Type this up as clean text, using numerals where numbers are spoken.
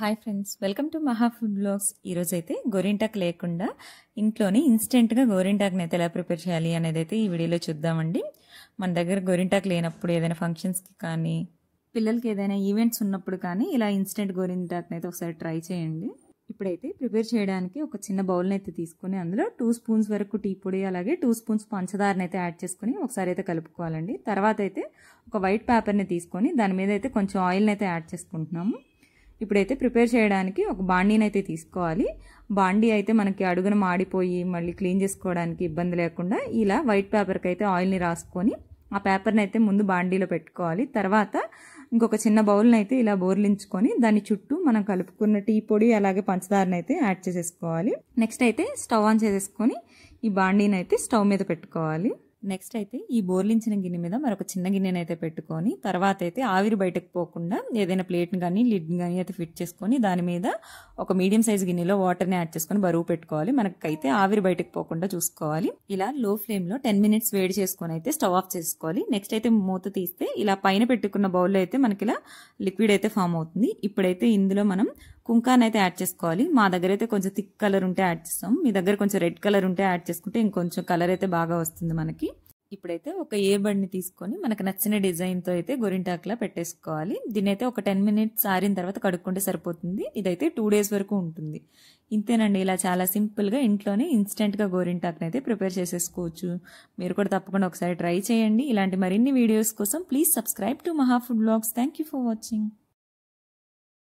Hi friends, welcome to Maha food blogs. ఈరోజు అయితే గోరింటాకు లేకుండా ఇంట్లోనే ఇన్స్టెంట్గా గోరింటాకుని అయితే ఎలా ప్రిపేర్ చేయాలి అనేది అయితే ఈ వీడియోలో చూద్దామండి. మన దగ్గర గోరింటాకు లేనప్పుడు ఏదైనా ఫంక్షన్స్కి కానీ పిల్లలకి ఏదైనా ఈవెంట్స్ ఉన్నప్పుడు కానీ ఇలా ఇన్స్టెంట్ గోరింటాకుని అయితే ఒకసారి ట్రై చేయండి. ఇప్పుడైతే ప్రిపేర్ చేయడానికి ఒక చిన్న బౌల్ని అయితే తీసుకొని అందులో 2 స్పూన్స్ వరకు టీ పొడి అలాగే 2 స్పూన్స్ పంచదారని అయితే యాడ్ చేసుకొని ఒకసారి అయితే కలుపుకోవాలండి. తర్వాత అయితే ఒక వైట్ పేపర్ని తీసుకొని దాని మీద అయితే కొంచెం ఆయిల్ని అయితే యాడ్ చేసుకుంటున్నాము. ఇప్పుడైతే ప్రిపేర్ చేయడానికి ఒక బాండీని అయితే తీసుకోవాలి. బాండీ అయితే మనకి అడుగున మాడిపోయి మళ్ళీ క్లీన్ చేసుకోవడానికి ఇబ్బంది లేకుండా ఇలా వైట్ పేపర్కి అయితే ఆయిల్ని రాసుకొని ఆ పేపర్ని అయితే ముందు బాండీలో పెట్టుకోవాలి. తర్వాత ఇంకొక చిన్న బౌల్ని అయితే ఇలా బోర్లించుకొని దాని చుట్టూ మనం కలుపుకున్న టీ పొడి అలాగే పంచదారని అయితే యాడ్ చేసేసుకోవాలి. నెక్స్ట్ అయితే స్టవ్ ఆన్ చేసేసుకొని ఈ బాండీని అయితే స్టవ్ మీద పెట్టుకోవాలి. నెక్స్ట్ అయితే ఈ బోర్లించిన గిన్నె మీద మరొక చిన్న గిన్నెని అయితే పెట్టుకొని తర్వాత అయితే ఆవిరి బయటకు పోకుండా ఏదైనా ప్లేట్ని కానీ లిడ్ని కానీ అయితే ఫిట్ చేసుకొని దాని మీద ఒక మీడియం సైజ్ గిన్నెలో వాటర్ని యాడ్ చేసుకొని బరువు పెట్టుకోవాలి. మనకైతే ఆవిరి బయటకు పోకుండా చూసుకోవాలి. ఇలా లో ఫ్లేమ్లో 10 minutes వేడి చేసుకొని అయితే స్టవ్ ఆఫ్ చేసుకోవాలి. నెక్స్ట్ అయితే మూత తీస్తే ఇలా పైన పెట్టుకున్న బౌల్లో అయితే మనకి ఇలా లిక్విడ్ అయితే ఫామ్ అవుతుంది. ఇప్పుడైతే ఇందులో మనం కుంకాన్ని అయితే యాడ్ చేసుకోవాలి. మా దగ్గర అయితే కొంచెం థిక్ కలర్ ఉంటే యాడ్ చేస్తాం. మీ దగ్గర కొంచెం రెడ్ కలర్ ఉంటే యాడ్ చేసుకుంటే ఇంకొంచెం కలర్ అయితే బాగా వస్తుంది మనకి. ఇప్పుడైతే ఒక ఏబడిని తీసుకొని మనకు నచ్చిన డిజైన్తో అయితే గోరింటాకులా పెట్టేసుకోవాలి. దీని అయితే ఒక 10 minutes ఆరిన తర్వాత కడుక్కుంటే సరిపోతుంది. ఇదైతే 2 days వరకు ఉంటుంది. ఇంతేనండి, ఇలా చాలా సింపుల్గా ఇంట్లోనే ఇన్స్టెంట్గా గోరింటాకుని అయితే ప్రిపేర్ చేసేసుకోవచ్చు. మీరు కూడా తప్పకుండా ఒకసారి ట్రై చేయండి. ఇలాంటి మరిన్ని వీడియోస్ కోసం please subscribe to Maha food blogs. Thank you for watching.